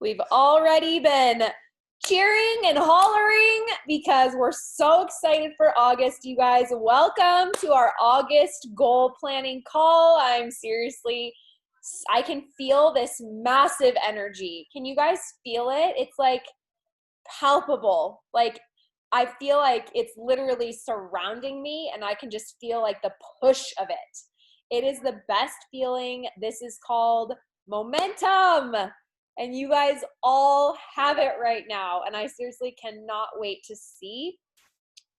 We've already been cheering and hollering because we're so excited for August, you guys. Welcome to our August goal planning call. I can feel this massive energy. Can you guys feel it? It's like palpable. Like I feel like it's literally surrounding me and I can just feel like the push of it. It is the best feeling. This is called momentum. And you guys all have it right now. And I seriously cannot wait to see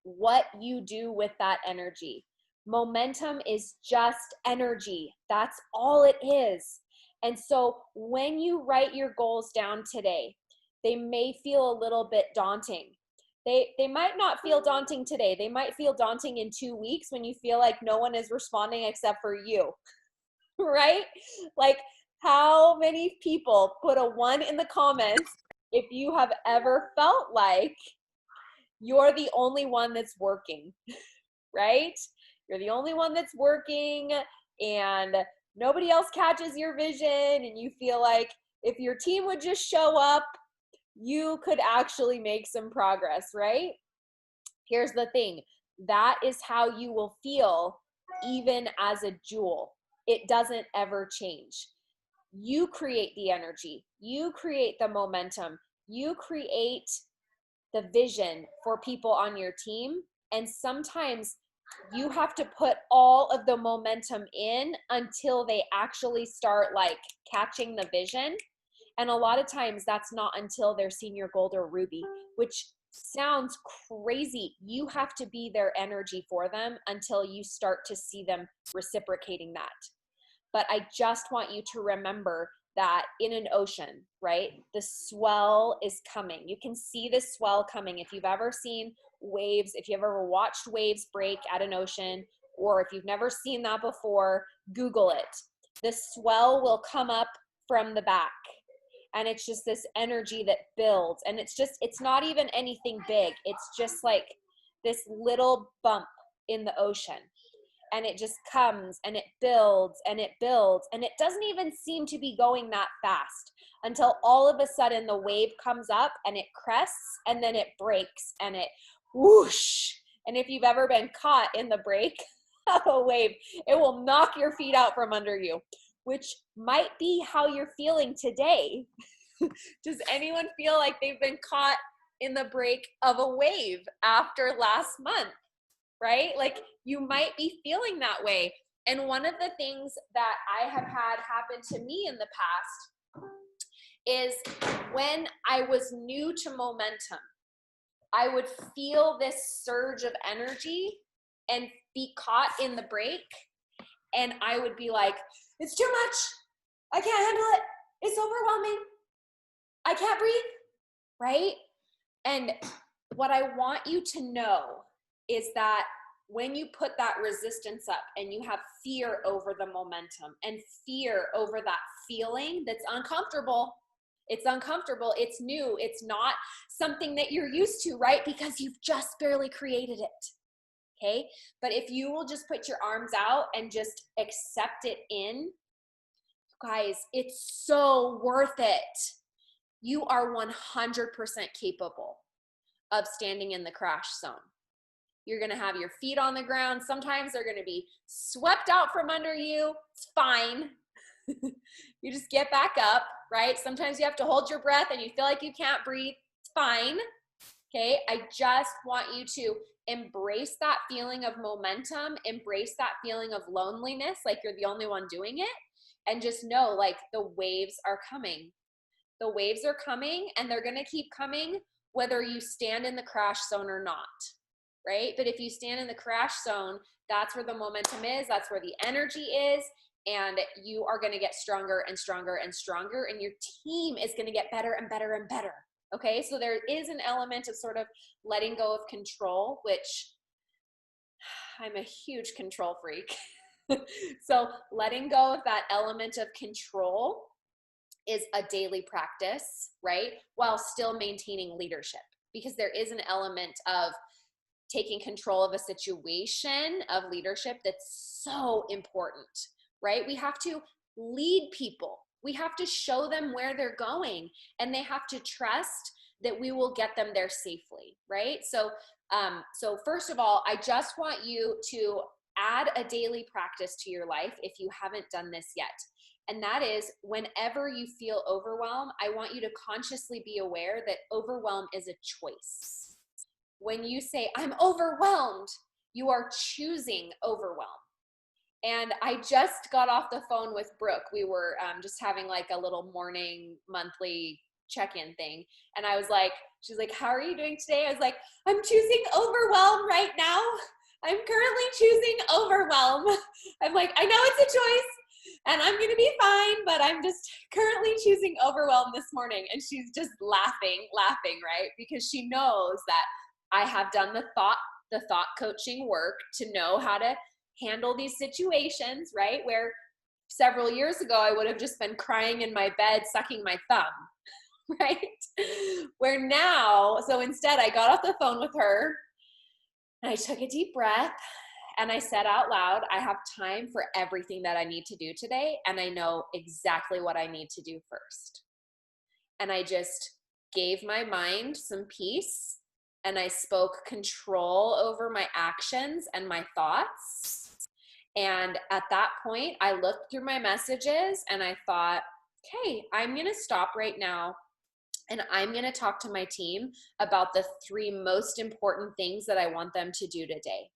what you do with that energy. Momentum is just energy. That's all it is. And so when you write your goals down today, they may feel a little bit daunting. They might not feel daunting today. They might feel daunting in 2 weeks when you feel like no one is responding except for you, right? Like, how many people put a 1 in the comments if you have ever felt like you're the only one that's working, right? You're the only one that's working and nobody else catches your vision, and you feel like if your team would just show up, you could actually make some progress, right? Here's the thing. That is how you will feel even as a jewel. It doesn't ever change. You create the energy. You create the momentum. You create the vision for people on your team. And sometimes you have to put all of the momentum in until they actually start like catching the vision. And a lot of times that's not until they're senior gold or ruby, which sounds crazy. You have to be their energy for them until you start to see them reciprocating that. But I just want you to remember that in an ocean, right? The swell is coming. You can see the swell coming. If you've ever seen waves, if you've ever watched waves break at an ocean, or if you've never seen that before, Google it. The swell will come up from the back. And it's just this energy that builds. And it's not even anything big. It's just like this little bump in the ocean. And it just comes and it builds and it builds. And it doesn't even seem to be going that fast until all of a sudden the wave comes up and it crests and then it breaks and it whoosh. And if you've ever been caught in the break of a wave, it will knock your feet out from under you, which might be how you're feeling today. Does anyone feel like they've been caught in the break of a wave after last month? Right? Like you might be feeling that way. And one of the things that I have had happen to me in the past is when I was new to momentum, I would feel this surge of energy and be caught in the break. And I would be like, it's too much. I can't handle it. It's overwhelming. I can't breathe. Right? And what I want you to know is that when you put that resistance up and you have fear over the momentum and fear over that feeling that's uncomfortable, it's uncomfortable, it's new, it's not something that you're used to, right? Because you've just barely created it, okay? But if you will just put your arms out and just accept it in, guys, it's so worth it. You are 100% capable of standing in the crash zone. You're going to have your feet on the ground. Sometimes they're going to be swept out from under you. It's fine. You just get back up, right? Sometimes you have to hold your breath and you feel like you can't breathe. It's fine. Okay. I just want you to embrace that feeling of momentum, embrace that feeling of loneliness, like you're the only one doing it, and just know like the waves are coming. The waves are coming and they're going to keep coming whether you stand in the crash zone or not. Right? But if you stand in the crash zone, that's where the momentum is, that's where the energy is, and you are going to get stronger and stronger and stronger, and your team is going to get better and better and better. Okay? So there is an element of sort of letting go of control, which I'm a huge control freak. So letting go of that element of control is a daily practice, right? While still maintaining leadership, because there is an element of taking control of a situation of leadership that's so important, right? We have to lead people. We have to show them where they're going, and they have to trust that we will get them there safely, right? So first of all, I just want you to add a daily practice to your life if you haven't done this yet. And that is, whenever you feel overwhelmed, I want you to consciously be aware that overwhelm is a choice. When you say, I'm overwhelmed, you are choosing overwhelm. And I just got off the phone with Brooke. We were just having like a little morning monthly check-in thing. And I was like, she's like, how are you doing today? I was like, I'm choosing overwhelm right now. I'm currently choosing overwhelm. I'm like, I know it's a choice and I'm going to be fine, but I'm just currently choosing overwhelm this morning. And she's just laughing, right? Because she knows that I have done the thought coaching work to know how to handle these situations, right? Where several years ago, I would have just been crying in my bed, sucking my thumb, right? Where now, so instead I got off the phone with her and I took a deep breath and I said out loud, I have time for everything that I need to do today. And I know exactly what I need to do first. And I just gave my mind some peace and I spoke control over my actions and my thoughts. And at that point, I looked through my messages and I thought, okay, I'm going to stop right now and I'm going to talk to my team about the 3 most important things that I want them to do today.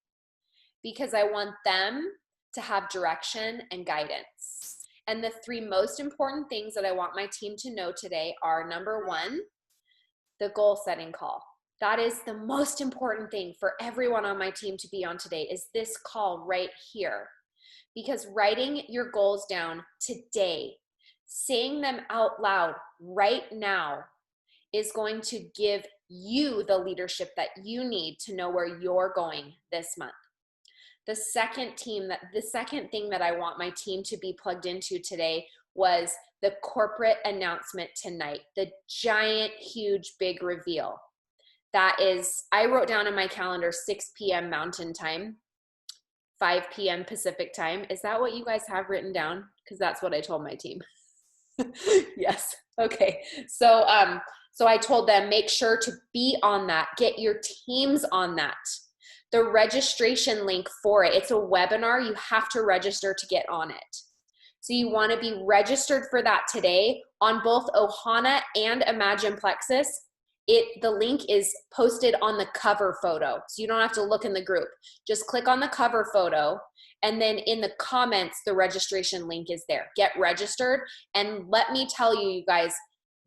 Because I want them to have direction and guidance. And the 3 most important things that I want my team to know today are, number 1, the goal setting call. That is the most important thing for everyone on my team to be on today, is this call right here. Because writing your goals down today, saying them out loud right now, is going to give you the leadership that you need to know where you're going this month. The second thing that I want my team to be plugged into today was the corporate announcement tonight, the giant, huge, big reveal. That is, I wrote down in my calendar 6 p.m. Mountain Time, 5 p.m. Pacific Time. Is that what you guys have written down? Because that's what I told my team. Yes. Okay. So I told them, make sure to be on that. Get your teams on that. The registration link for it, it's a webinar. You have to register to get on it. So you want to be registered for that today on both Ohana and Imagine Plexus. The link is posted on the cover photo. So you don't have to look in the group. Just click on the cover photo. And then in the comments, the registration link is there. Get registered. And let me tell you, you guys,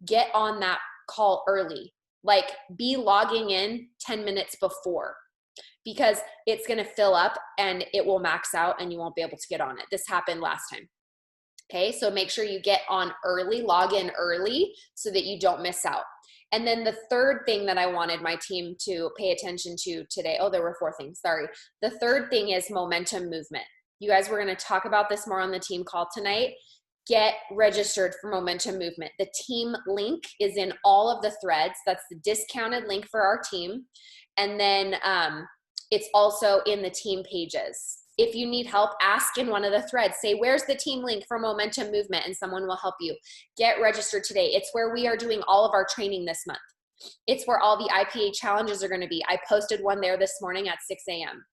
get on that call early. Like, be logging in 10 minutes before, because it's going to fill up and it will max out and you won't be able to get on it. This happened last time. Okay, so make sure you get on early, log in early so that you don't miss out. And then the third thing that I wanted my team to pay attention to today, there were 4 things, sorry. The third thing is momentum movement. You guys, we're going to talk about this more on the team call tonight. Get registered for momentum movement. The team link is in all of the threads. That's the discounted link for our team. And then it's also in the team pages. If you need help, ask in one of the threads. Say, where's the team link for momentum movement? And someone will help you. Get registered today. It's where we are doing all of our training this month. It's where all the IPA challenges are going to be. I posted one there this morning at 6 a.m.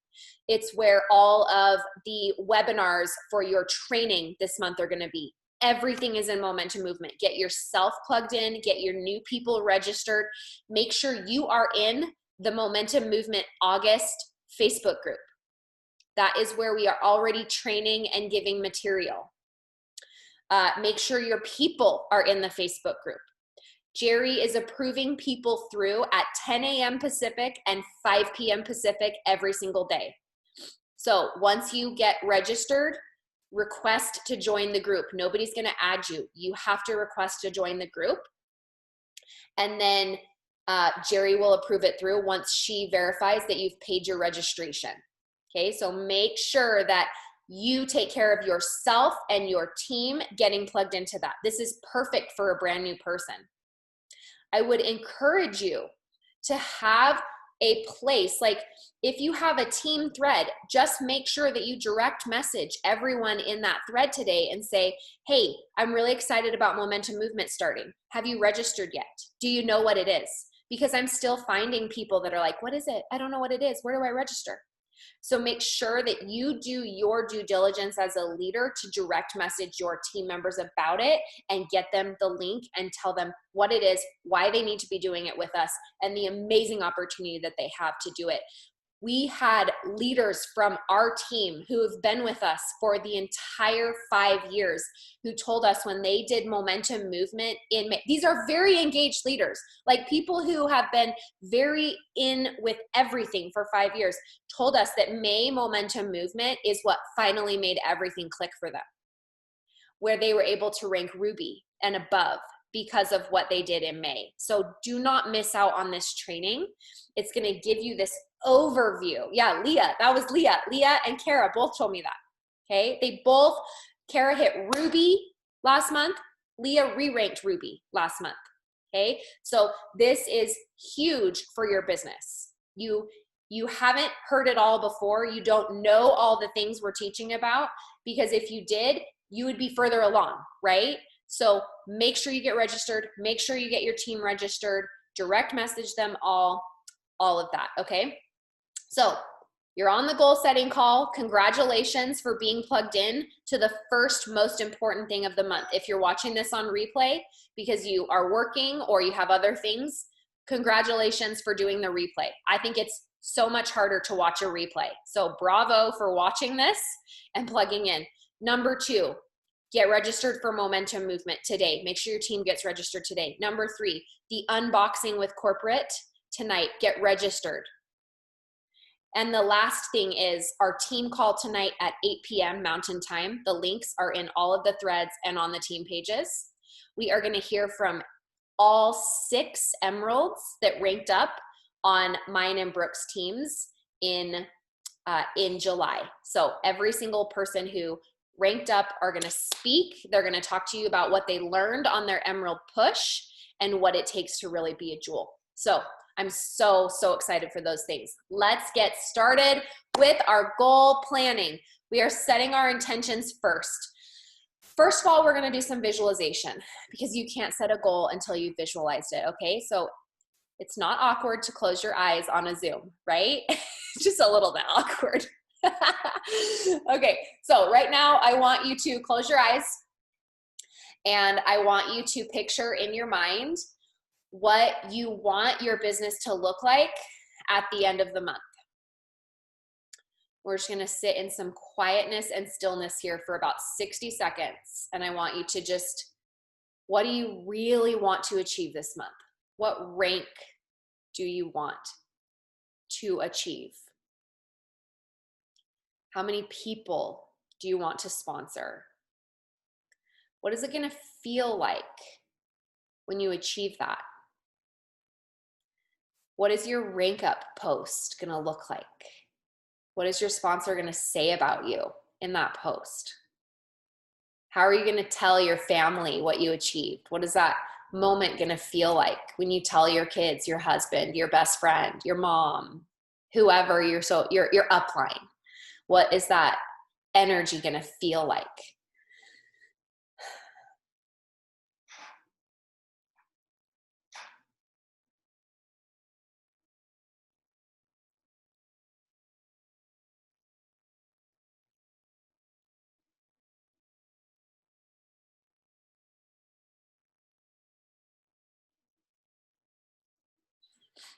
It's where all of the webinars for your training this month are going to be. Everything is in momentum movement. Get yourself plugged in. Get your new people registered. Make sure you are in the Momentum Movement August Facebook group. That is where we are already training and giving material. Make sure your people are in the Facebook group. Jerry is approving people through at 10 a.m. Pacific and 5 p.m. Pacific every single day. So once you get registered, request to join the group. Nobody's going to add you. You have to request to join the group. And then Jerry will approve it through once she verifies that you've paid your registration. Okay, so make sure that you take care of yourself and your team getting plugged into that. This is perfect for a brand new person. I would encourage you to have a place, like if you have a team thread, just make sure that you direct message everyone in that thread today and say, hey, I'm really excited about Momentum Movement starting. Have you registered yet? Do you know what it is? Because I'm still finding people that are like, what is it? I don't know what it is. Where do I register? So make sure that you do your due diligence as a leader to direct message your team members about it and get them the link and tell them what it is, why they need to be doing it with us, and the amazing opportunity that they have to do it. We had leaders from our team who have been with us for the entire 5 years who told us when they did Momentum Movement in May. These are very engaged leaders, like people who have been very in with everything for 5 years, told us that May Momentum Movement is what finally made everything click for them, where they were able to rank Ruby and above because of what they did in May. So do not miss out on this training. It's going to give you this overview. Yeah, Leah, that was Leah. Leah and Kara both told me that. Okay, they both, Kara hit Ruby last month. Leah re-ranked Ruby last month. Okay, so this is huge for your business. You haven't heard it all before. You don't know all the things we're teaching about, because if you did, you would be further along, right? So make sure you get registered. Make sure you get your team registered. Direct message them all of that, okay? So you're on the goal setting call. Congratulations for being plugged in to the first most important thing of the month. If you're watching this on replay because you are working or you have other things, congratulations for doing the replay. I think it's so much harder to watch a replay. So bravo for watching this and plugging in. Number 2, get registered for Momentum Movement today. Make sure your team gets registered today. Number 3, the unboxing with corporate tonight. Get registered. And the last thing is our team call tonight at 8 p.m. Mountain Time. The links are in all of the threads and on the team pages. We are going to hear from all 6 emeralds that ranked up on mine and Brooke's teams in July. So every single person who ranked up are going to speak. They're going to talk to you about what they learned on their emerald push and what it takes to really be a jewel. So I'm so excited for those things. Let's get started with our goal planning. We are setting our intentions first. First of all, we're going to do some visualization because you can't set a goal until you've visualized it, okay? So it's not awkward to close your eyes on a Zoom, right? Just a little bit awkward. Okay, so right now I want you to close your eyes and I want you to picture in your mind what you want your business to look like at the end of the month. We're just gonna sit in some quietness and stillness here for about 60 seconds. And I want you to just, what do you really want to achieve this month? What rank do you want to achieve? How many people do you want to sponsor? What is it gonna feel like when you achieve that? What is your rank up post gonna look like? What is your sponsor gonna say about you in that post? How are you gonna tell your family what you achieved? What is that moment gonna feel like when you tell your kids, your husband, your best friend, your mom, whoever your upline? What is that energy gonna feel like?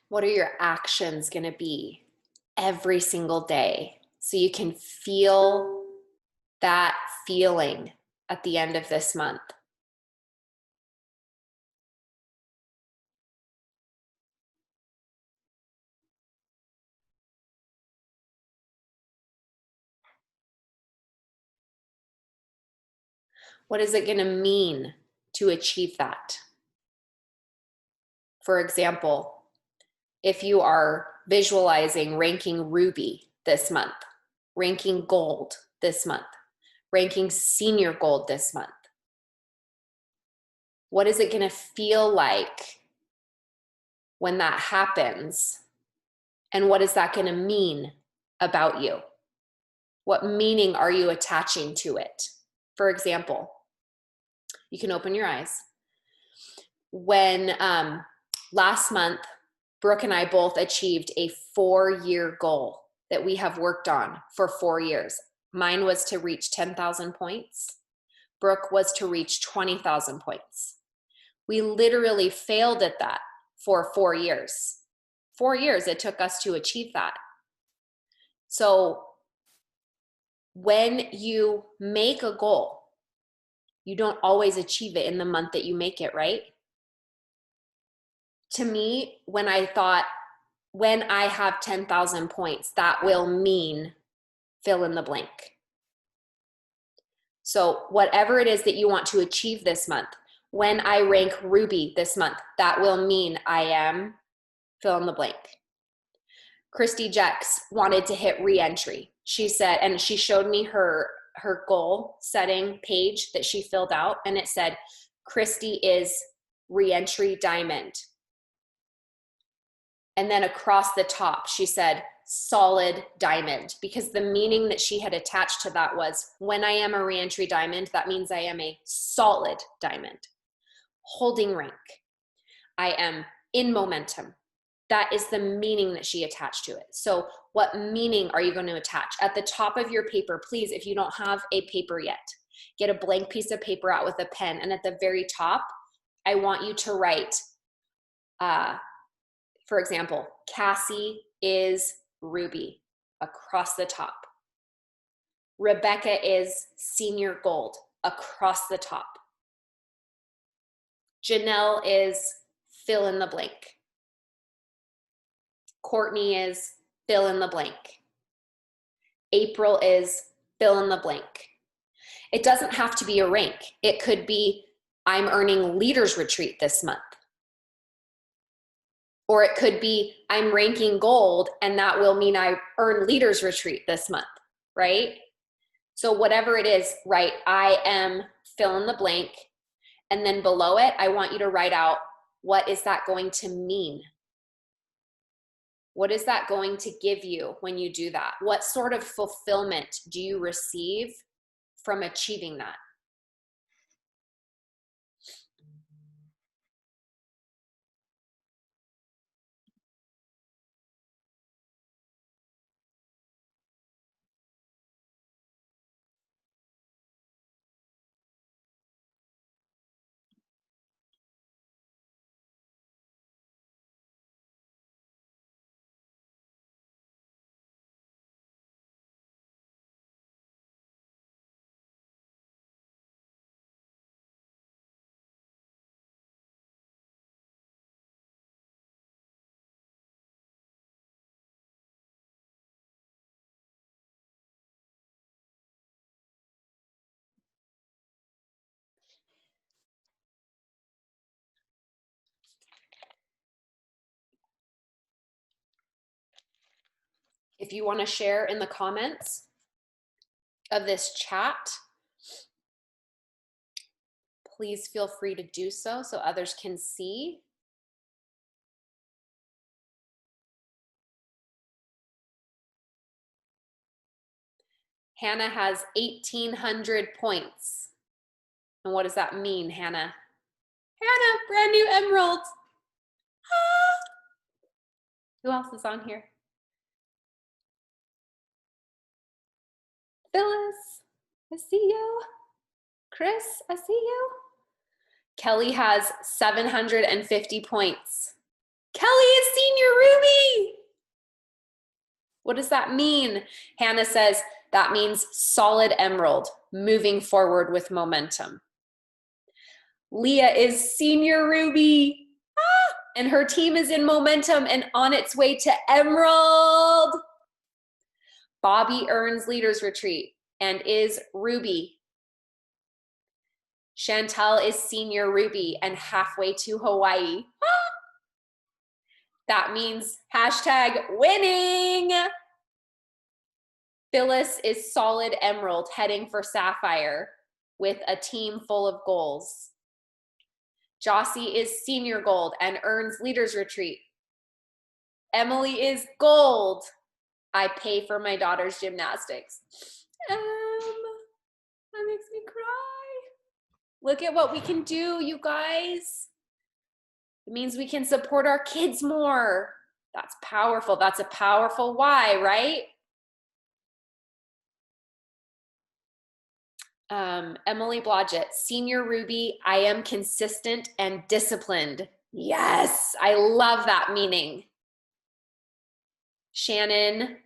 What are your actions gonna be every single day so you can feel that feeling at the end of this month? What is it going to mean to achieve that? For example, if you are visualizing ranking Ruby this month, ranking Gold this month, ranking Senior Gold this month, what is it going to feel like when that happens And what is that going to mean about you? What meaning are you attaching to it? For example, you can open your eyes. When last month, Brooke and I both achieved a 4-year goal that we have worked on for 4 years. Mine was to reach 10,000 points. Brooke was to reach 20,000 points. We literally failed at that for 4 years. 4 years it took us to achieve that. So when you make a goal, you don't always achieve it in the month that you make it, right? To me, when I thought, when I have 10,000 points, that will mean fill in the blank. So whatever it is that you want to achieve this month, when I rank Ruby this month, that will mean I am fill in the blank. Christy Jex wanted to hit re-entry. She said, and she showed me her goal setting page that she filled out, and it said, Christy is re-entry diamond. And then across the top, she said, solid diamond, because the meaning that she had attached to that was, when I am a re-entry diamond, that means I am a solid diamond. Holding rank. I am in momentum. That is the meaning that she attached to it. So what meaning are you going to attach? At the top of your paper, please, if you don't have a paper yet, get a blank piece of paper out with a pen. And at the very top, I want you to write, for example, Cassie is Ruby across the top. Rebecca is senior gold across the top. Janelle is fill in the blank. Courtney is fill in the blank. April is fill in the blank. It doesn't have to be a rank. It could be, I'm earning leaders retreat this month. Or it could be, I'm ranking gold and that will mean I earn leaders retreat this month, right? So whatever it is, right, I am fill in the blank. And then below it, I want you to write out, what is that going to mean? What is that going to give you when you do that? What sort of fulfillment do you receive from achieving that? If you want to share in the comments of this chat, please feel free to do so others can see. Hannah has 1,800 points. And what does that mean, Hannah? Hannah, brand new emeralds. Ah. Who else is on here? Phyllis, I see you. Chris, I see you. Kelly has 750 points. Kelly is senior Ruby. What does that mean? Hannah says, that means solid emerald, moving forward with momentum. Leah is senior Ruby. Ah, and her team is in momentum and on its way to emerald. Bobby earns leaders retreat and is Ruby. Chantel is senior Ruby and halfway to Hawaii. Ah! That means hashtag winning. Phyllis is solid emerald heading for sapphire with a team full of goals. Jossie is senior gold and earns leaders retreat. Emily is gold. I pay for my daughter's gymnastics. That makes me cry. Look at what we can do, you guys. It means we can support our kids more. That's powerful. That's a powerful why, right? Emily Blodgett, Senior Ruby, I am consistent and disciplined. Yes, I love that meaning. Shannon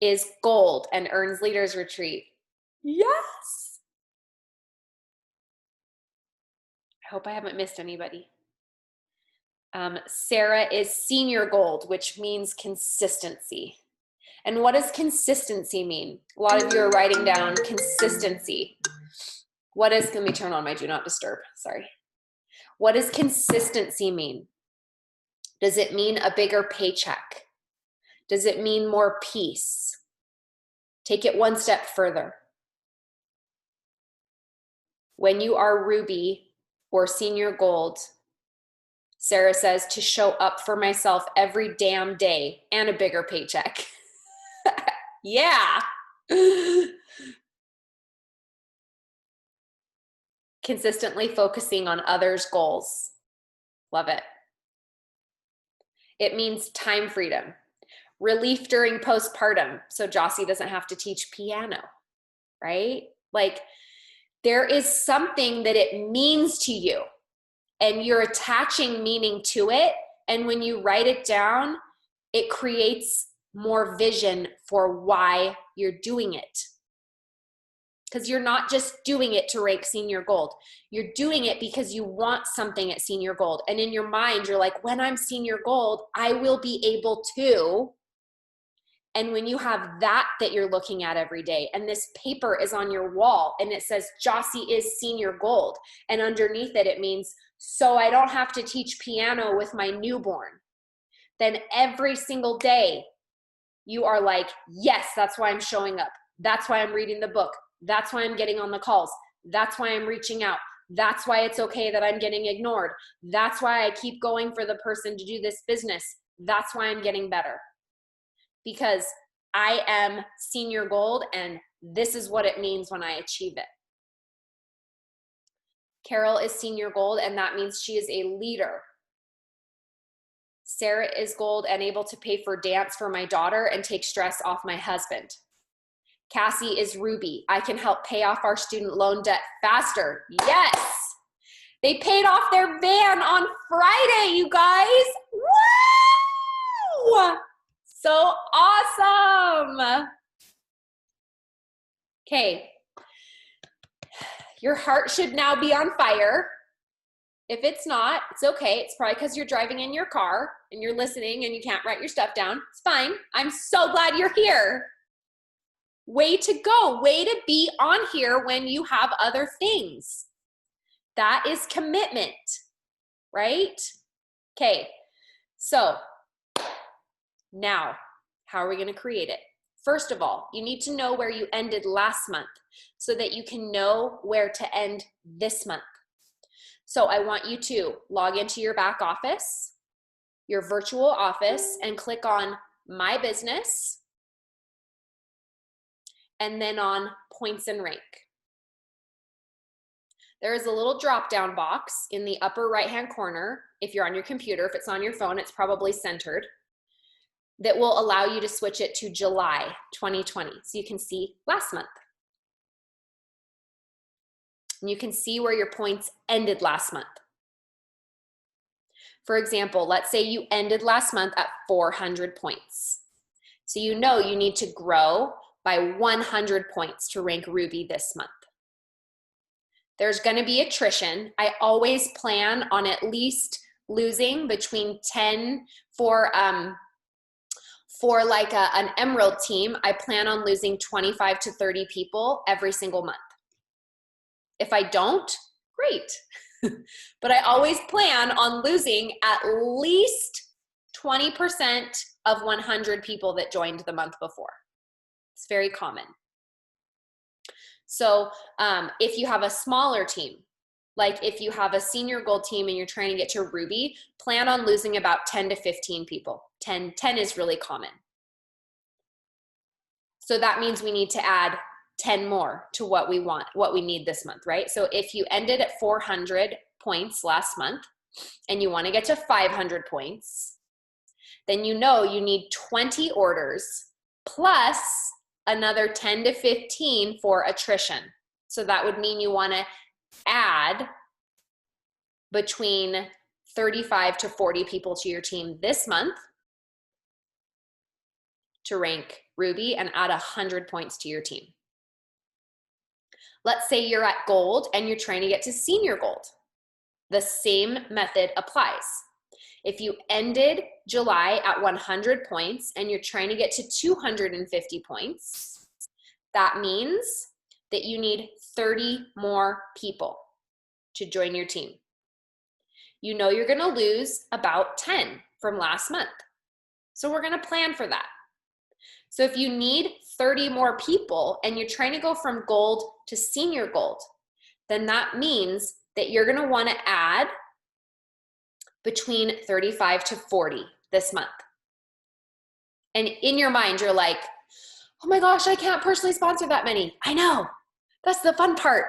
is gold and earns Leaders Retreat. Yes. I hope I haven't missed anybody. Sarah is senior gold, which means consistency. And what does consistency mean? A lot of you are writing down consistency. What is, let me turn on my do not disturb, sorry. What does consistency mean? Does it mean a bigger paycheck? Does it mean more peace? Take it one step further. When you are Ruby or senior gold, Sarah says to show up for myself every damn day and a bigger paycheck. Yeah. Consistently focusing on others' goals. Love it. It means time freedom. Relief during postpartum, so Jossie doesn't have to teach piano, right? Like, there is something that it means to you, and you're attaching meaning to it, and when you write it down, it creates more vision for why you're doing it. Because you're not just doing it to rank senior gold. You're doing it because you want something at senior gold. And in your mind, you're like, when I'm senior gold, I will be able to. And when you have that you're looking at every day, and this paper is on your wall, and it says, Jossie is senior gold. And underneath it, it means, so I don't have to teach piano with my newborn. Then every single day, you are like, yes, that's why I'm showing up. That's why I'm reading the book. That's why I'm getting on the calls. That's why I'm reaching out. That's why it's okay that I'm getting ignored. That's why I keep going for the person to do this business. That's why I'm getting better. Because I am senior gold, and this is what it means when I achieve it. Carol is senior gold, and that means she is a leader. Sarah is gold and able to pay for dance for my daughter and take stress off my husband. Cassie is ruby. I can help pay off our student loan debt faster. Yes. They paid off their van on Friday, you guys. Woo! So awesome. Okay. Your heart should now be on fire. If it's not, it's okay. It's probably because you're driving in your car and you're listening and you can't write your stuff down. It's fine. I'm so glad you're here. Way to go. Way to be on here when you have other things. That is commitment, right? Okay, so now, how are we going to create it? First of all, you need to know where you ended last month so that you can know where to end this month. So I want you to log into your back office, your virtual office, and click on My Business, and then on Points and Rank. There is a little drop-down box in the upper right-hand corner. If you're on your computer, if it's on your phone, it's probably centered, that will allow you to switch it to July 2020. So you can see last month. And you can see where your points ended last month. For example, let's say you ended last month at 400 points. So you know you need to grow by 100 points to rank Ruby this month. There's going to be attrition. I always plan on at least losing between 10 for like an emerald team. I plan on losing 25 to 30 people every single month. If I don't, great. But I always plan on losing at least 20% of 100 people that joined the month before. It's very common. So if you have a smaller team, Like if you have a senior gold team and you're trying to get to ruby, plan on losing about 10 to 15 people. 10 is really common. So that means we need to add 10 more to what we want, what we need this month, right? So if you ended at 400 points last month and you want to get to 500 points, then you know you need 20 orders plus another 10 to 15 for attrition. So that would mean you want to add between 35 to 40 people to your team this month to rank ruby and add 100 points to your team. Let's say you're at gold and you're trying to get to senior gold. The same method applies. If you ended July at 100 points and you're trying to get to 250 points, that means that you need 30 more people to join your team. You know you're going to lose about 10 from last month. So we're going to plan for that. So if you need 30 more people and you're trying to go from gold to senior gold, then that means that you're going to want to add between 35 to 40 this month. And in your mind, you're like, oh my gosh, I can't personally sponsor that many. I know. That's the fun part.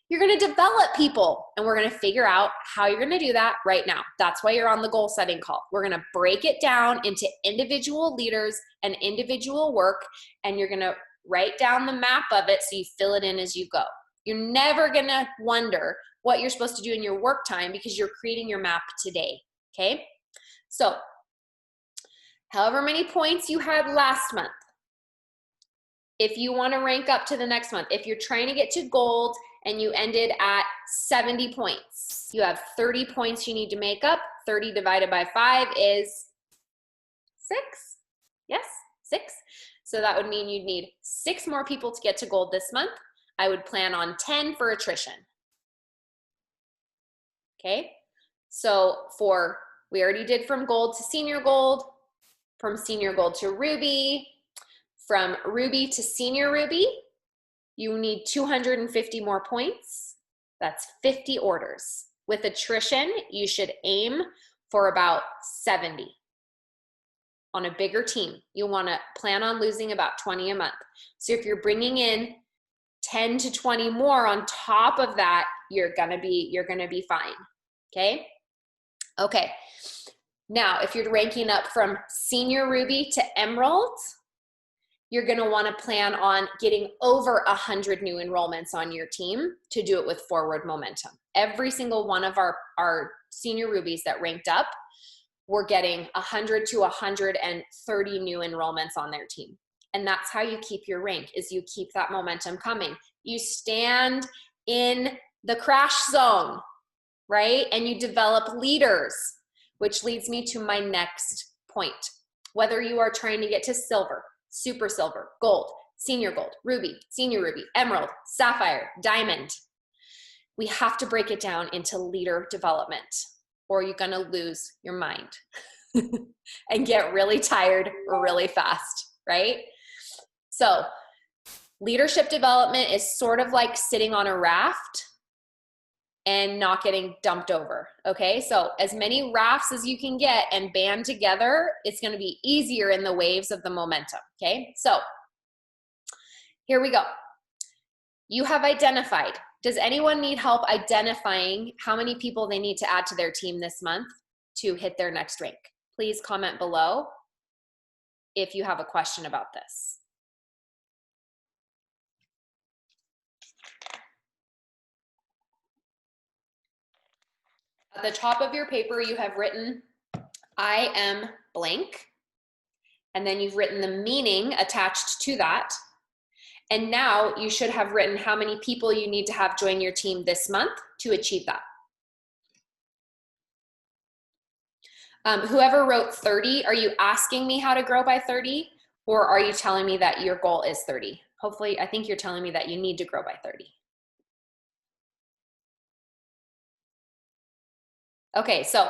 You're going to develop people, and we're going to figure out how you're going to do that right now. That's why you're on the goal setting call. We're going to break it down into individual leaders and individual work, and you're going to write down the map of it so you fill it in as you go. You're never going to wonder what you're supposed to do in your work time because you're creating your map today, okay? So, however many points you had last month, if you want to rank up to the next month, if you're trying to get to gold and you ended at 70 points, you have 30 points you need to make up. 30 divided by 5 is 6. Yes, 6. So that would mean you'd need 6 more people to get to gold this month. I would plan on 10 for attrition. Okay, so we already did from gold to senior gold, from senior gold to ruby, from ruby to senior ruby, you need 250 more points. That's 50 orders. With attrition, you should aim for about 70. On a bigger team, you want to plan on losing about 20 a month. So if you're bringing in 10 to 20 more on top of that, you're gonna be fine. Okay. Now, if you're ranking up from senior ruby to emerald, you're going to want to plan on getting over 100 new enrollments on your team to do it with forward momentum. Every single one of our senior rubies that ranked up, we're getting 100 to 130 new enrollments on their team. And that's how you keep your rank, is you keep that momentum coming. You stand in the crash zone, right? And you develop leaders, which leads me to my next point. Whether you are trying to get to silver, super silver, gold, senior gold, ruby, senior ruby, emerald, sapphire, diamond, we have to break it down into leader development, or you're going to lose your mind and get really tired really fast, right? So leadership development is sort of like sitting on a raft and not getting dumped over, okay? So as many rafts as you can get and band together, it's gonna be easier in the waves of the momentum, okay? So here we go. You have identified. Does anyone need help identifying how many people they need to add to their team this month to hit their next rank? Please comment below if you have a question about this. At the top of your paper, you have written, I am blank. And then you've written the meaning attached to that. And now you should have written how many people you need to have join your team this month to achieve that. Whoever wrote 30, are you asking me how to grow by 30? Or are you telling me that your goal is 30? Hopefully, I think you're telling me that you need to grow by 30. Okay, so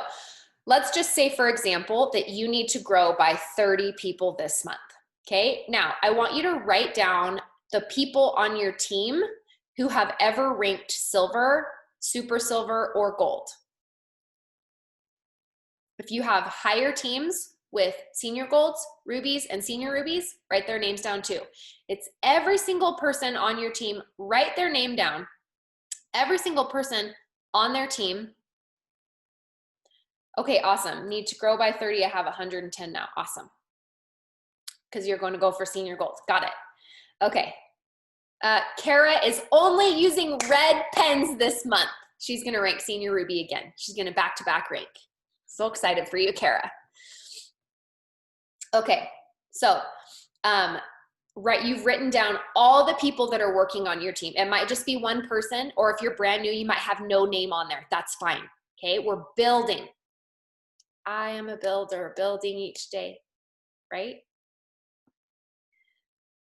let's just say, for example, that you need to grow by 30 people this month, okay? Now, I want you to write down the people on your team who have ever ranked silver super silver, or gold. If you have higher teams with senior golds, rubies, and senior rubies, write their names down too. It's every single person on your team, write their name down. Every single person on their team. Okay, awesome. Need to grow by 30. I have 110 now. Awesome. Because you're going to go for senior gold. Got it. Okay. Kara is only using red pens this month. She's going to rank senior ruby again. She's going to back-to-back rank. So excited for you, Kara. Okay, so right, you've written down all the people that are working on your team. It might just be one person, or if you're brand new, you might have no name on there. That's fine. Okay, we're building. I am a builder, building each day, right?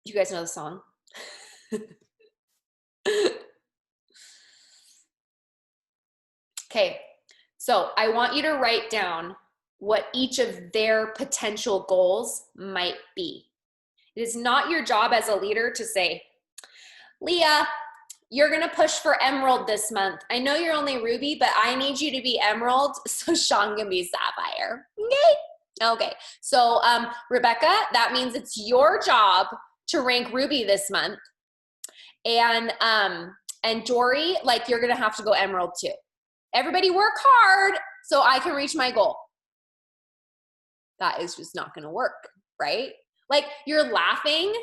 You guys know the song? Okay, so I want you to write down what each of their potential goals might be. It is not your job as a leader to say, Leah, you're going to push for emerald this month. I know you're only ruby, but I need you to be emerald, so Sean can be sapphire. Okay. So Rebecca, that means it's your job to rank ruby this month. And Dory, like, you're going to have to go emerald too. Everybody work hard so I can reach my goal. That is just not going to work, right? Like, you're laughing,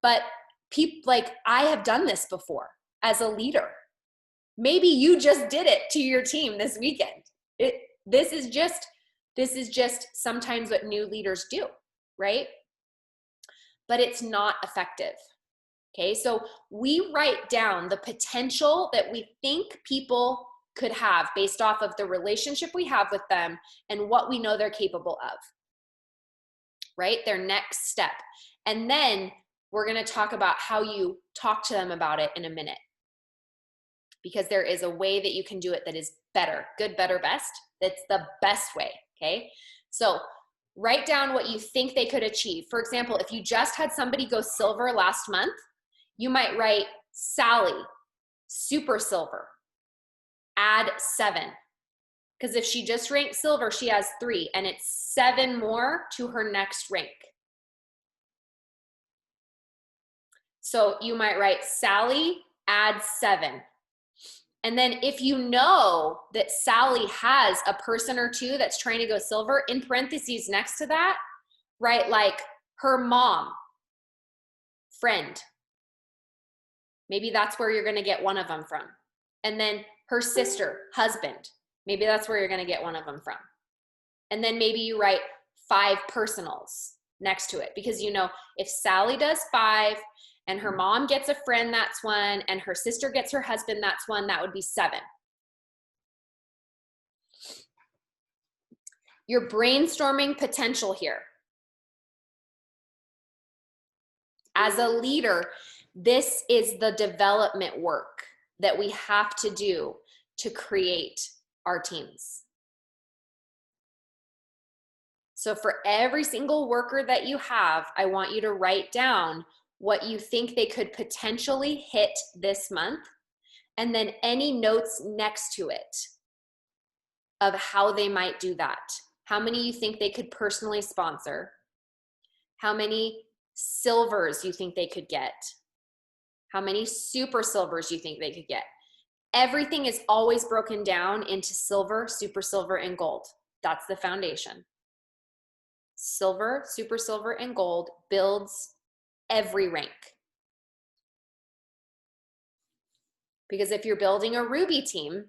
but people, like, I have done this before as a leader. Maybe you just did it to your team this weekend. This is just sometimes what new leaders do, right? But it's not effective. Okay, so we write down the potential that we think people could have based off of the relationship we have with them and what we know they're capable of, right? Their next step. And then we're going to talk about how you talk to them about it in a minute, because there is a way that you can do it that is better. Good, better, best. That's the best way, okay? So write down what you think they could achieve. For example, if you just had somebody go silver last month, you might write Sally, super silver, add 7. Because if she just ranked silver, she has 3, and it's 7 more to her next rank. So you might write Sally, add 7. And then if you know that Sally has a person or two that's trying to go silver, in parentheses next to that, write like her mom, friend. Maybe that's where you're going to get one of them from. And then her sister, husband. Maybe that's where you're going to get one of them from. And then maybe you write 5 personals next to it, because you know if Sally does 5 and her mom gets a friend, that's 1, and her sister gets her husband, that's 1, that would be 7. You're brainstorming potential here. As a leader, this is the development work that we have to do to create our teams. So for every single worker that you have, I want you to write down what you think they could potentially hit this month, and then any notes next to it of how they might do that. How many you think they could personally sponsor? How many silvers you think they could get? How many super silvers you think they could get? Everything is always broken down into silver, super silver, and gold. That's the foundation. Silver, super silver, and gold builds every rank. Because if you're building a ruby team,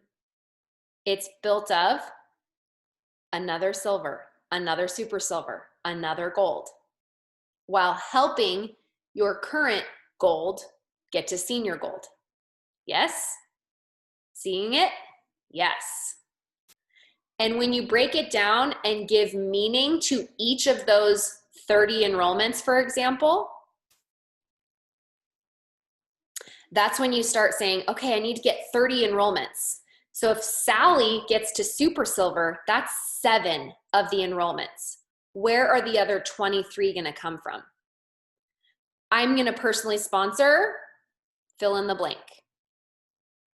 it's built of another silver, another super silver, another gold, while helping your current gold get to senior gold. Yes? Seeing it? Yes. And when you break it down and give meaning to each of those 30 enrollments, for example, that's when you start saying, okay, I need to get 30 enrollments. So if Sally gets to super silver, that's 7 of the enrollments. Where are the other 23 going to come from? I'm going to personally sponsor, fill in the blank.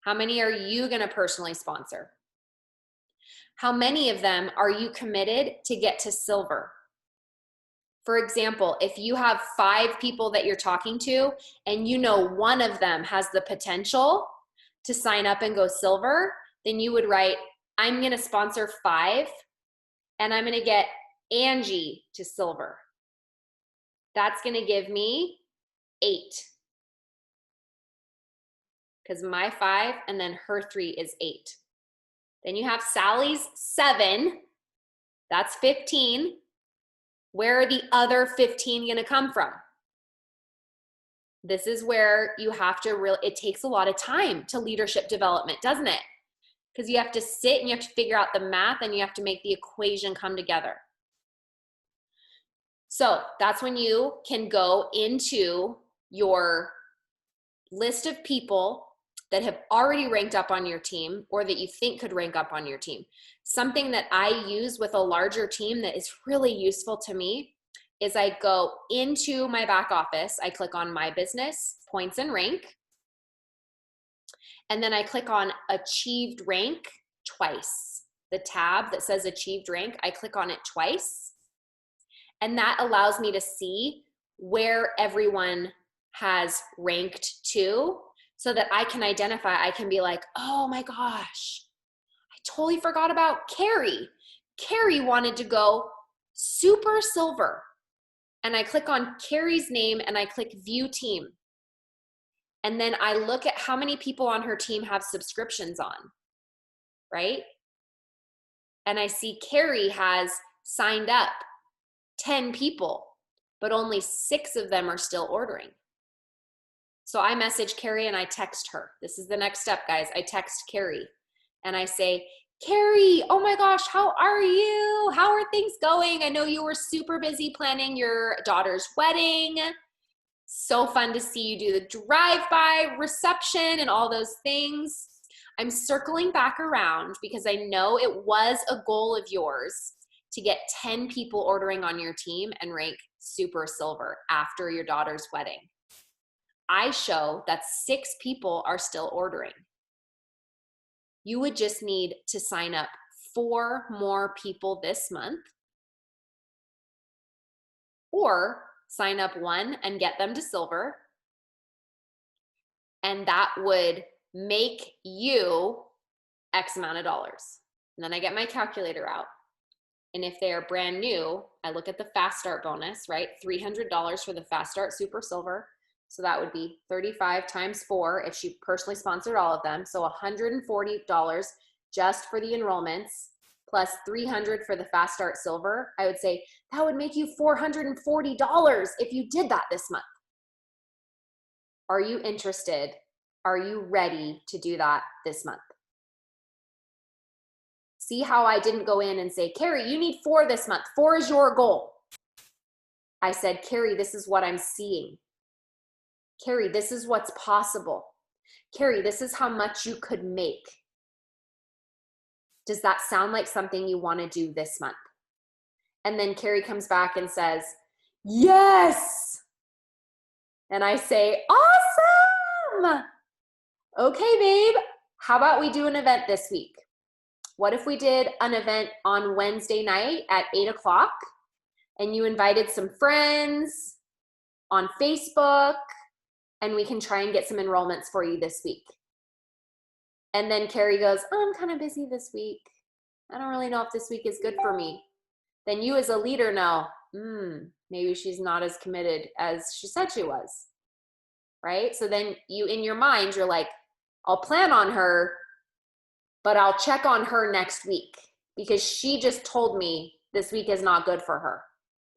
How many are you going to personally sponsor? How many of them are you committed to get to silver? For example, if you have 5 people that you're talking to and you know one of them has the potential to sign up and go silver, then you would write, I'm going to sponsor 5 and I'm going to get Angie to silver. That's going to give me 8. Because my 5 and then her 3 is 8. Then you have Sally's 7. That's 15. Where are the other 15 going to come from? This is where you have to really, it takes a lot of time to leadership development, doesn't it? Because you have to sit and you have to figure out the math and you have to make the equation come together. So that's when you can go into your list of people that have already ranked up on your team or that you think could rank up on your team. Something that I use with a larger team that is really useful to me is I go into my back office, I click on my business, points and rank, and then I click on achieved rank twice. The tab that says achieved rank, I click on it twice, and that allows me to see where everyone has ranked to so that I can identify, I can be like, oh my gosh, I totally forgot about Carrie. Carrie wanted to go super silver. And I click on Carrie's name and I click view team. And then I look at how many people on her team have subscriptions on, right? And I see Carrie has signed up 10 people, but only 6 of them are still ordering. So I message Carrie and I text her. This is the next step, guys. I text Carrie and I say, Carrie, oh my gosh, how are you? How are things going? I know you were super busy planning your daughter's wedding. So fun to see you do the drive-by reception and all those things. I'm circling back around because I know it was a goal of yours to get 10 people ordering on your team and rank super silver after your daughter's wedding. I show that 6 people are still ordering. You would just need to sign up 4 more people this month, or sign up 1 and get them to silver. And that would make you X amount of dollars. And then I get my calculator out. And if they are brand new, I look at the fast start bonus, right? $300 for the fast start super silver. So that would be 35 times 4 if she personally sponsored all of them. So $140 just for the enrollments plus $300 for the fast start silver. I would say that would make you $440 if you did that this month. Are you interested? Are you ready to do that this month? See how I didn't go in and say, Carrie, you need 4 this month. 4 is your goal. I said, Carrie, this is what I'm seeing. Carrie, this is what's possible. Carrie, this is how much you could make. Does that sound like something you want to do this month? And then Carrie comes back and says, yes. And I say, awesome. Okay, babe, how about we do an event this week? What if we did an event on Wednesday night at 8 o'clock and you invited some friends on Facebook and we can try and get some enrollments for you this week? And then Carrie goes, oh, I'm kind of busy this week. I don't really know if this week is good for me. Then you as a leader know, maybe she's not as committed as she said she was, right? So then you, in your mind, you're like, I'll plan on her, but I'll check on her next week because she just told me this week is not good for her.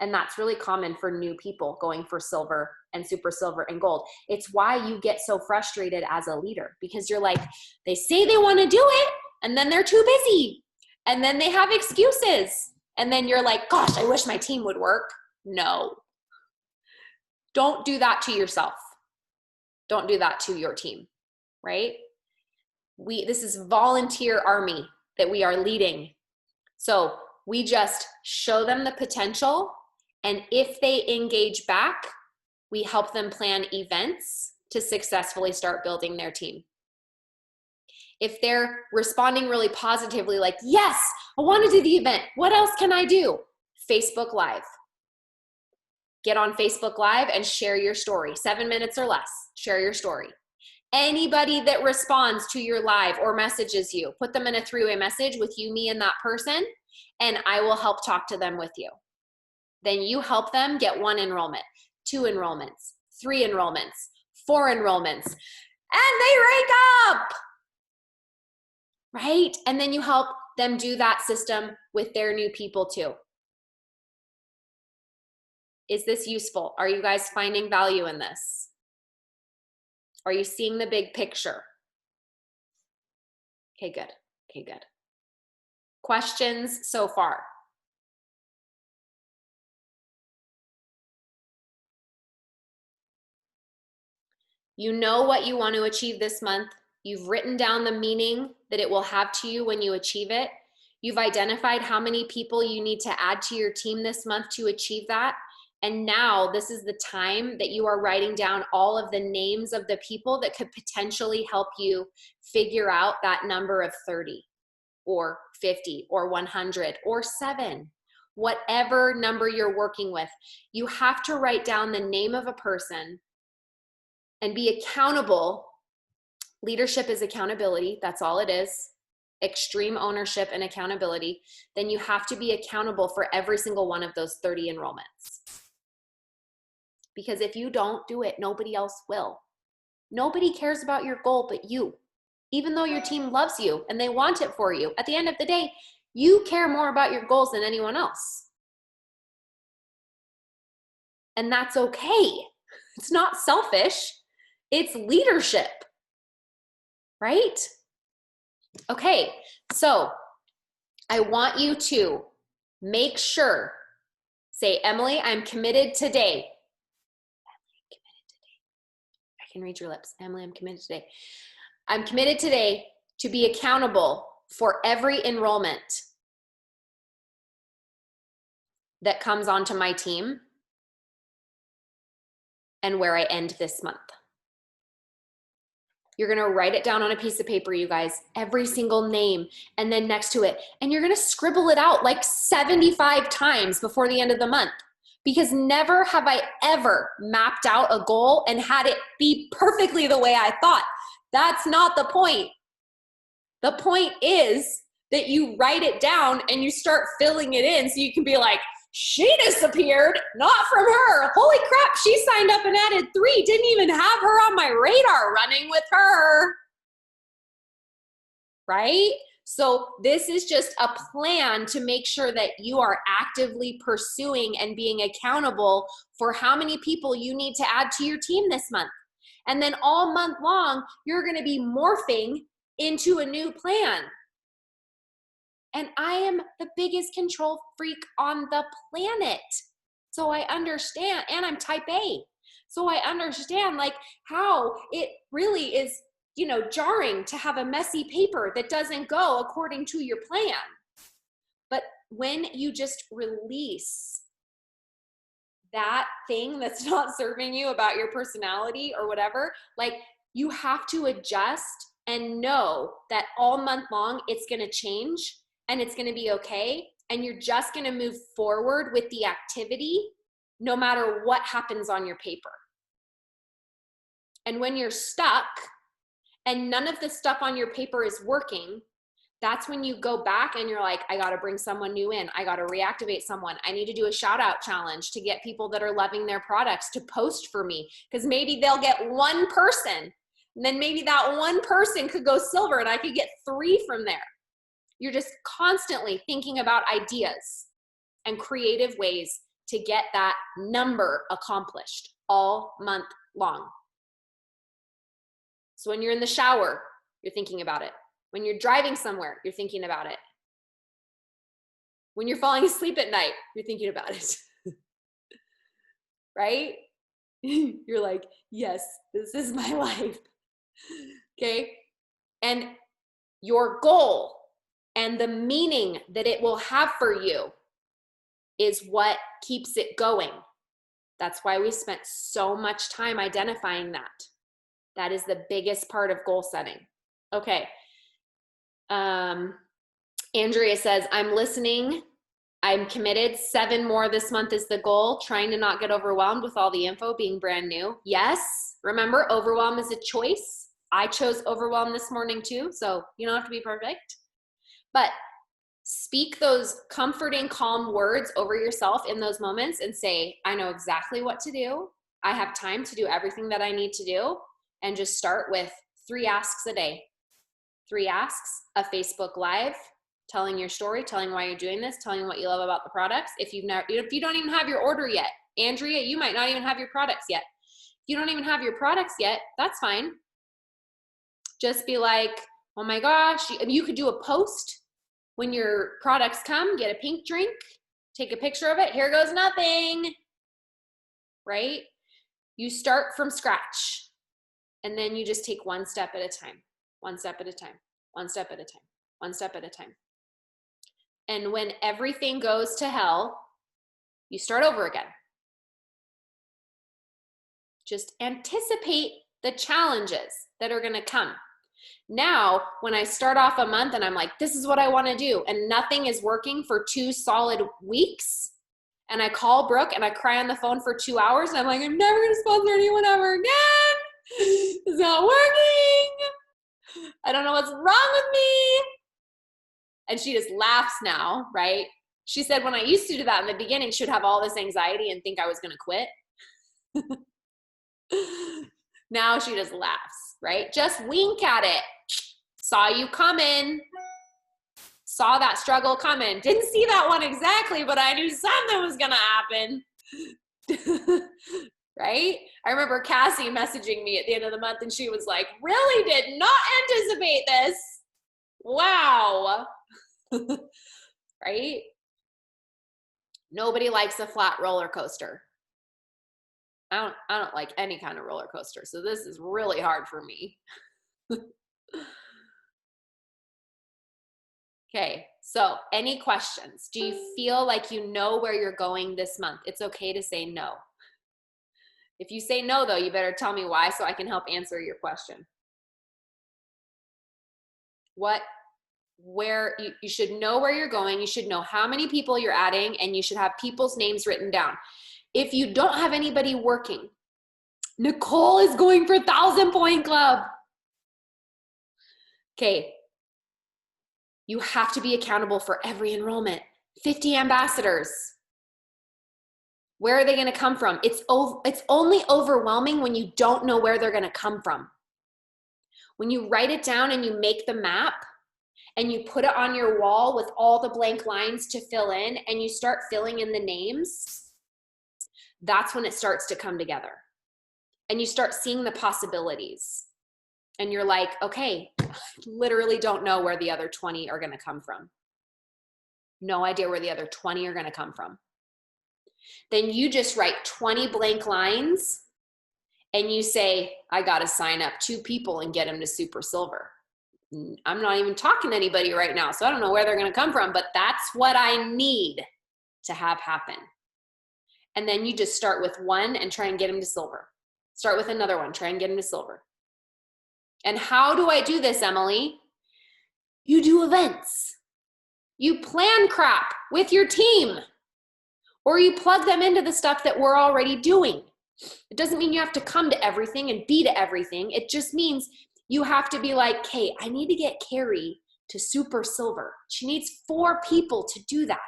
And that's really common for new people going for silver and super silver and gold. It's why you get so frustrated as a leader, because you're like, they say they want to do it and then they're too busy and then they have excuses. And then you're like, gosh, I wish my team would work. No. Don't do that to yourself. Don't do that to your team, right? This is volunteer army that we are leading. So we just show them the potential, and if they engage back, we help them plan events to successfully start building their team. If they're responding really positively, like, yes, I want to do the event. What else can I do? Facebook Live. Get on Facebook Live and share your story. 7 minutes or less. Share your story. Anybody that responds to your live or messages you, put them in a three-way message with you, me, and that person, and I will help talk to them with you. Then you help them get 1 enrollment, 2 enrollments, 3 enrollments, 4 enrollments, and they rank up, right? And then you help them do that system with their new people too. Is this useful? Are you guys finding value in this? Are you seeing the big picture? Okay, good. Okay, good. Questions so far? You know what you want to achieve this month. You've written down the meaning that it will have to you when you achieve it. You've identified how many people you need to add to your team this month to achieve that. And now this is the time that you are writing down all of the names of the people that could potentially help you figure out that number of 30 or 50 or 100 or 7, whatever number you're working with. You have to write down the name of a person and be accountable. Leadership is accountability. That's all it is. Extreme ownership and accountability. Then you have to be accountable for every single one of those 30 enrollments. Because if you don't do it, nobody else will. Nobody cares about your goal but you. Even though your team loves you and they want it for you, at the end of the day, you care more about your goals than anyone else. And that's okay. It's not selfish. It's leadership, right? Okay, so I want you to make sure, say, Emily, I'm committed today. I can read your lips. Emily, I'm committed today. I'm committed today to be accountable for every enrollment that comes onto my team and where I end this month. You're going to write it down on a piece of paper, you guys, every single name, and then next to it. And you're going to scribble it out like 75 times before the end of the month. Because never have I ever mapped out a goal and had it be perfectly the way I thought. That's not the point. The point is that you write it down and you start filling it in so you can be like, she disappeared, not from her. Holy crap, she signed up and added 3. Didn't even have her on my radar running with her. Right? So this is just a plan to make sure that you are actively pursuing and being accountable for how many people you need to add to your team this month. And then all month long, you're going to be morphing into a new plan. And I am the biggest control freak on the planet. So I understand, and I'm type A. So I understand like how it really is, you know, jarring to have a messy paper that doesn't go according to your plan. But when you just release that thing that's not serving you about your personality or whatever, like you have to adjust and know that all month long it's going to change and it's going to be okay. And you're just going to move forward with the activity no matter what happens on your paper. And when you're stuck and none of the stuff on your paper is working, that's when you go back and you're like, I got to bring someone new in. I got to reactivate someone. I need to do a shout out challenge to get people that are loving their products to post for me, because maybe they'll get one person and then maybe that one person could go silver and I could get 3 from there. You're just constantly thinking about ideas and creative ways to get that number accomplished all month long. So when you're in the shower, you're thinking about it. When you're driving somewhere, you're thinking about it. When you're falling asleep at night, you're thinking about it. Right? You're like, yes, this is my life. Okay? And your goal and the meaning that it will have for you is what keeps it going. That's why we spent so much time identifying that. That is the biggest part of goal setting. Okay, Andrea says, I'm listening. I'm committed. 7 more this month is the goal. Trying to not get overwhelmed with all the info being brand new. Yes. Remember, overwhelm is a choice. I chose overwhelm this morning too, so you don't have to be perfect. But speak those comforting, calm words over yourself in those moments and say, I know exactly what to do. I have time to do everything that I need to do. And just start with 3 asks a day. 3 asks, a Facebook Live, telling your story, telling why you're doing this, telling what you love about the products. If you don't even have your order yet, Andrea, you might not even have your products yet. If you don't even have your products yet, that's fine. Just be like, oh my gosh, you could do a post when your products come, get a pink drink, take a picture of it. Here goes nothing, right? You start from scratch and then you just take one step at a time, one step at a time, one step at a time, one step at a time. And when everything goes to hell, you start over again. Just anticipate the challenges that are going to come. Now, when I start off a month and I'm like, this is what I want to do, and nothing is working for 2 solid weeks, and I call Brooke and I cry on the phone for 2 hours, and I'm like, I'm never going to sponsor anyone ever again. It's not working. I don't know what's wrong with me. And she just laughs now, right? She said when I used to do that in the beginning, she would have all this anxiety and think I was going to quit. Now she just laughs, right? Just wink at it. Saw you coming. Saw that struggle coming. Didn't see that one exactly, but I knew something was going to happen. Right? I remember Cassie messaging me at the end of the month and she was like, really did not anticipate this. Wow. Right? Nobody likes a flat roller coaster. I don't like any kind of roller coaster. So this is really hard for me. Okay. So any questions? Do you feel like you know where you're going this month? It's okay to say no. If you say no, though, you better tell me why so I can help answer your question. Where you should know where you're going. You should know how many people you're adding, and you should have people's names written down. If you don't have anybody working, Nicole is going for 1,000-point club. Okay. You have to be accountable for every enrollment. 50 ambassadors. Where are they going to come from? It's only overwhelming when you don't know where they're going to come from. When you write it down and you make the map and you put it on your wall with all the blank lines to fill in and you start filling in the names, that's when it starts to come together. And you start seeing the possibilities. And you're like, okay, I literally don't know where the other 20 are going to come from. No idea where the other 20 are going to come from. Then you just write 20 blank lines and you say, I got to sign up 2 people and get them to super silver. I'm not even talking to anybody right now, so I don't know where they're going to come from, but that's what I need to have happen. And then you just start with 1 and try and get them to silver. Start with another one, try and get them to silver. And how do I do this, Emily? You do events. You plan crap with your team. Or you plug them into the stuff that we're already doing. It doesn't mean you have to come to everything and be to everything. It just means you have to be like, hey, I need to get Carrie to super silver. She needs 4 people to do that.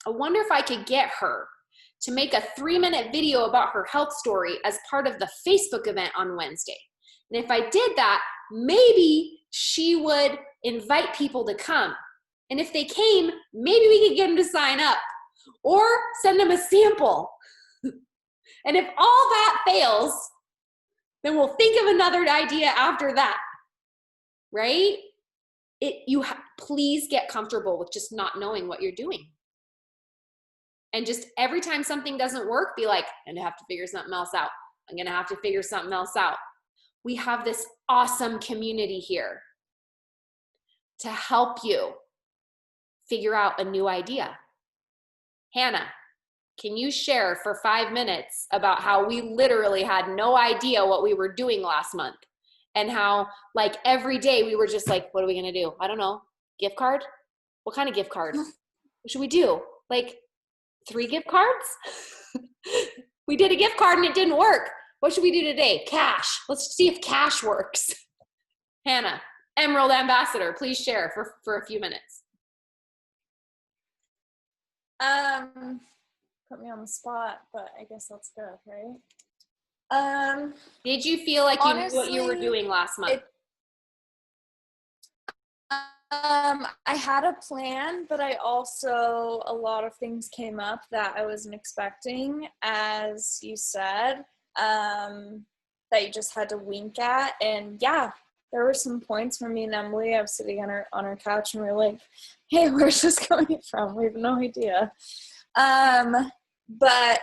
I wonder if I could get her to make a 3-minute video about her health story as part of the Facebook event on Wednesday. And if I did that, maybe she would invite people to come. And if they came, maybe we could get them to sign up or send them a sample. And if all that fails, then we'll think of another idea after that, right? Please get comfortable with just not knowing what you're doing. And just every time something doesn't work, be like, I'm gonna have to figure something else out. I'm gonna have to figure something else out. We have this awesome community here to help you figure out a new idea. Hannah, can you share for 5 minutes about how we literally had no idea what we were doing last month? and how like every day we were just like, what are we going to do? I don't know. Gift card? What kind of gift card? What should we do? Like 3 gift cards? We did a gift card and it didn't work. What should we do today? Cash. Let's see if cash works. Hannah, Emerald Ambassador, please share for a few minutes. Put me on the spot, but I guess that's good, right? Did you feel like you honestly, knew what you were doing last month? I had a plan, but I also, a lot of things came up that I wasn't expecting, as you said, that you just had to wink at. And yeah, there were some points where me and Emily, I was sitting on our couch and we were like, hey, where's this coming from? We have no idea. But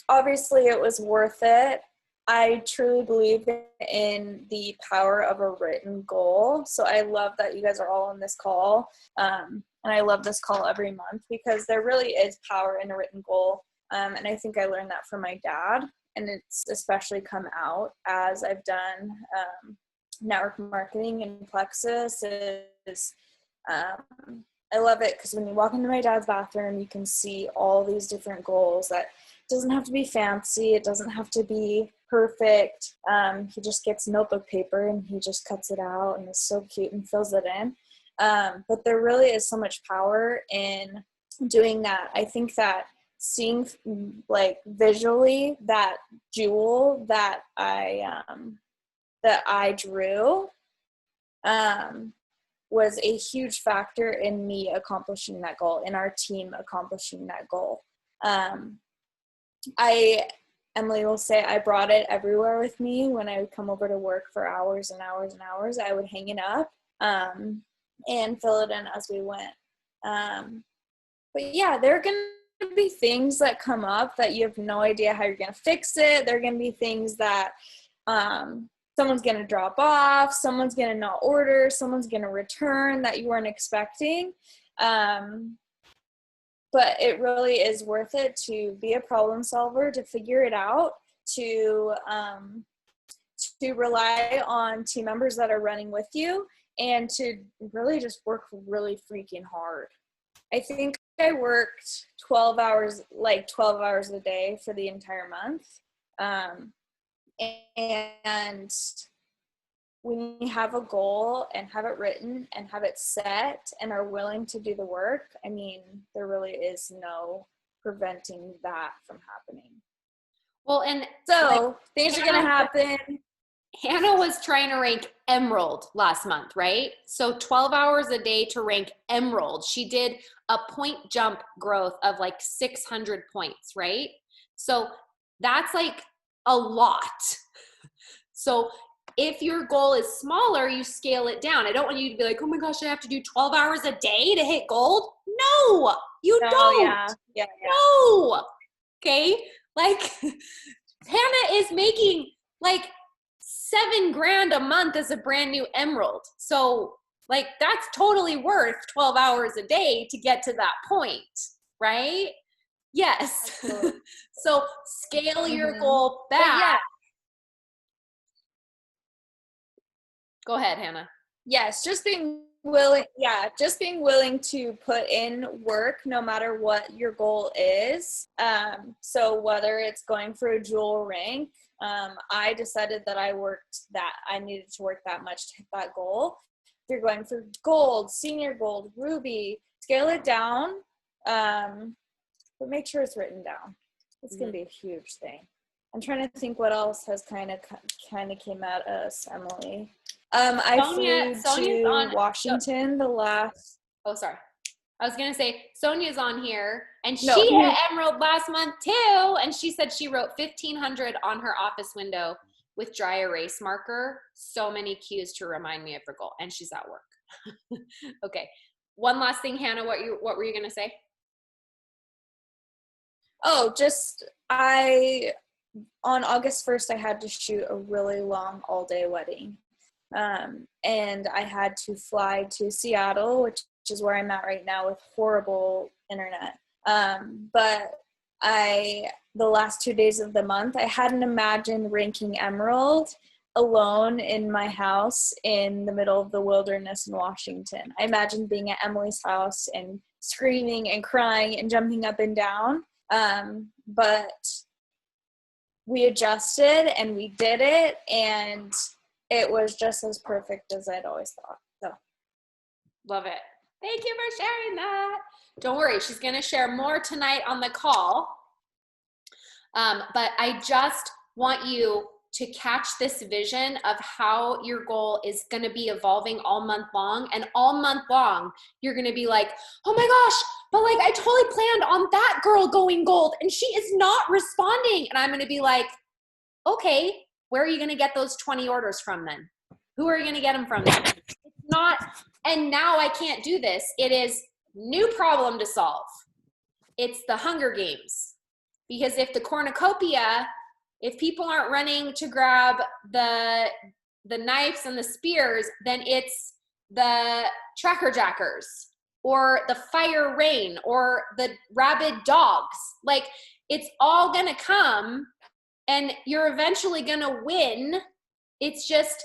obviously it was worth it. I truly believe in the power of a written goal. So I love that you guys are all on this call. And I love this call every month because there really is power in a written goal. And I think I learned that from my dad. And it's especially come out as I've done network marketing in Plexus. I love it because when you walk into my dad's bathroom, you can see all these different goals. That doesn't have to be fancy. It doesn't have to be perfect. He just gets notebook paper and he just cuts it out and it's so cute and fills it in. But there really is so much power in doing that. I think that seeing like visually that jewel that I drew was a huge factor in me accomplishing that goal, in our team accomplishing that goal. Emily will say I brought it everywhere with me when I would come over to work for hours and hours and hours. I would hang it up and fill it in as we went. But yeah, there are going to be things that come up that you have no idea how you're going to fix it. There are going to be things that someone's going to drop off, someone's going to not order, someone's going to return that you weren't expecting. But it really is worth it to be a problem solver, to figure it out, to rely on team members that are running with you, and to really just work really freaking hard. I think I worked 12 hours a day for the entire month. And when you have a goal and have it written and have it set and are willing to do the work, I mean, there really is no preventing that from happening. Well, and so things are going to happen. Hannah was trying to rank Emerald last month, right? So 12 hours a day to rank Emerald. She did a point jump growth of like 600 points, right? So that's like a lot. So if your goal is smaller, you scale it down. I don't want you to be like, oh my gosh, I have to do 12 hours a day to hit gold. No, you don't. Yeah. No. Okay. Like Hannah is making like $7,000 a month as a brand new Emerald. So like that's totally worth 12 hours a day to get to that point, right? Yes. So scale your goal back. Yeah. Go ahead, Hannah. Yes, just being willing to put in work no matter what your goal is. So whether it's going for a jewel rank, I decided that I needed to work that much to hit that goal. If you're going for gold, senior gold, ruby, scale it down, but make sure it's written down. It's going to be a huge thing. I'm trying to think what else has kind of came at us, Emily. I flew to Washington the last. Oh, sorry. I was going to say, Sonia's on here, and she hit Emerald last month too, and she said she wrote 1,500 on her office window with dry erase marker. So many cues to remind me of her goal, and she's at work. Okay. One last thing, Hannah, what were you going to say? Oh, on August 1st, I had to shoot a really long all-day wedding. And I had to fly to Seattle, which is where I'm at right now with horrible internet. But the last 2 days of the month, I hadn't imagined ranking Emerald alone in my house in the middle of the wilderness in Washington. I imagine being at Emily's house and screaming and crying and jumping up and down. But we adjusted and we did it, and it was just as perfect as I'd always thought. So love it. Thank you for sharing that. Don't worry, she's going to share more tonight on the call. But I just want you to catch this vision of how your goal is going to be evolving all month long. And all month long, you're going to be like, oh my gosh, but like I totally planned on that girl going gold and she is not responding. And I'm going to be like, okay, where are you going to get those 20 orders from then? Who are you going to get them from then? It's not, and now I can't do this. It is new problem to solve. It's the Hunger Games. Because if the cornucopia, if people aren't running to grab the knives and the spears, then it's the tracker jackers or the fire rain or the rabid dogs. Like, it's all gonna come and you're eventually gonna win. It's just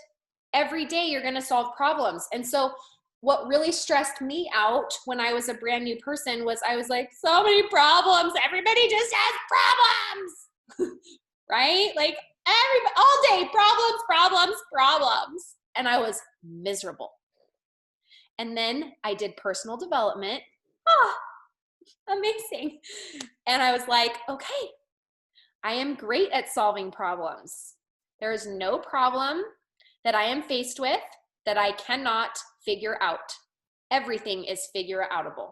every day you're gonna solve problems. And so what really stressed me out when I was a brand new person was I was like, so many problems. Everybody just has problems, right? Like all day, problems. And I was miserable. And then I did personal development. Amazing. And I was like, okay, I am great at solving problems. There is no problem that I am faced with that I cannot figure out. Everything is figure-outable.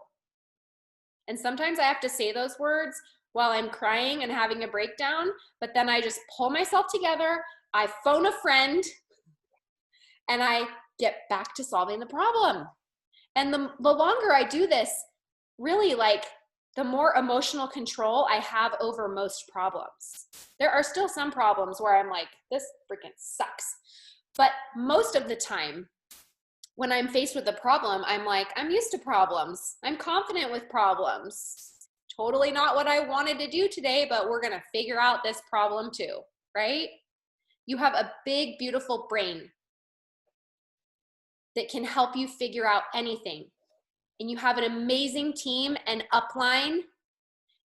And sometimes I have to say those words while I'm crying and having a breakdown, but then I just pull myself together, I phone a friend, and I get back to solving the problem. And the longer I do this, really, like, the more emotional control I have over most problems. There are still some problems where I'm like, this freaking sucks. But most of the time, when I'm faced with a problem, I'm like, I'm used to problems. I'm confident with problems. Totally not what I wanted to do today, but we're gonna figure out this problem too, right? You have a big, beautiful brain that can help you figure out anything. And you have an amazing team and upline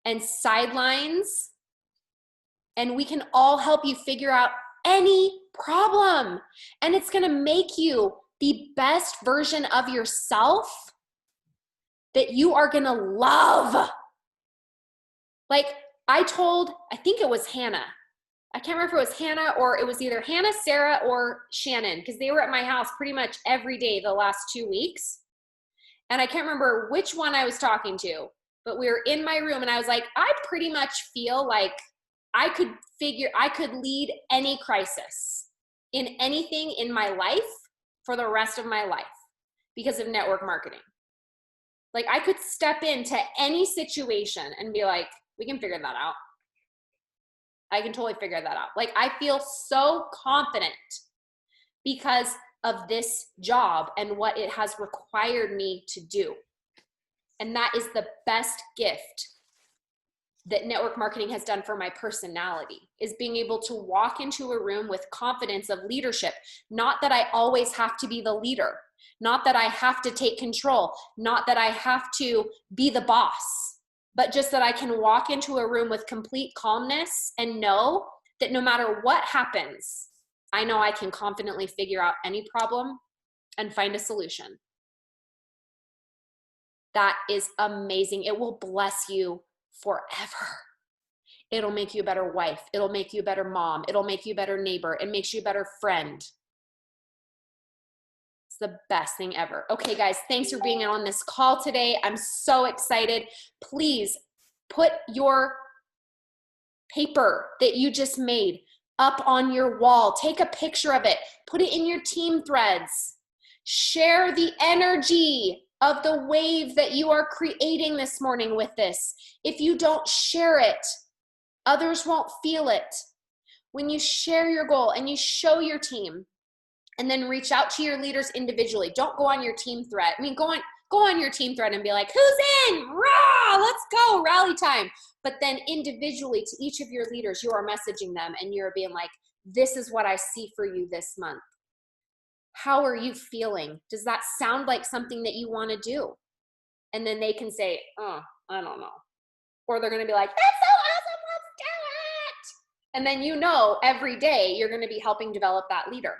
and sidelines, and we can all help you figure out any problem. And it's gonna make you the best version of yourself that you are gonna love. Like I think it was Hannah. I can't remember if it was Hannah or it was either Hannah, Sarah, or Shannon, because they were at my house pretty much every day the last 2 weeks. And I can't remember which one I was talking to, but we were in my room and I was like, I pretty much feel like I could lead any crisis in anything in my life for the rest of my life because of network marketing. Like I could step into any situation and be like, we can figure that out. I can totally figure that out. Like I feel so confident because of this job and what it has required me to do. And that is the best gift that network marketing has done for my personality, is being able to walk into a room with confidence of leadership. Not that I always have to be the leader, not that I have to take control, not that I have to be the boss, but just that I can walk into a room with complete calmness and know that no matter what happens, I know I can confidently figure out any problem and find a solution. That is amazing. It will bless you forever. It'll make you a better wife. It'll make you a better mom. It'll make you a better neighbor. It makes you a better friend. It's the best thing ever. Okay, guys, thanks for being on this call today. I'm so excited. Please put your paper that you just made up on your wall. Take a picture of it. Put it in your team threads. Share the energy of the wave that you are creating this morning with this. If you don't share it, others won't feel it. When you share your goal and you show your team, and then reach out to your leaders individually. Don't go on your team thread. I mean, go on your team thread and be like, who's in? Rah, let's go, rally time. But then individually to each of your leaders, you are messaging them and you're being like, This is what I see for you this month. How are you feeling? Does that sound like something that you want to do? And then they can say, oh, I don't know. Or they're going to be like, that's so awesome, let's do it. And then you know every day you're going to be helping develop that leader.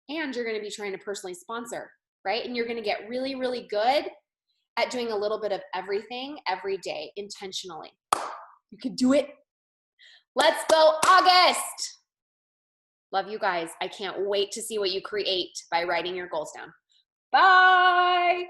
And you're going to be trying to personally sponsor, right? And you're going to get really, really good at doing a little bit of everything every day intentionally. You can do it. Let's go, August. Love you guys. I can't wait to see what you create by writing your goals down. Bye.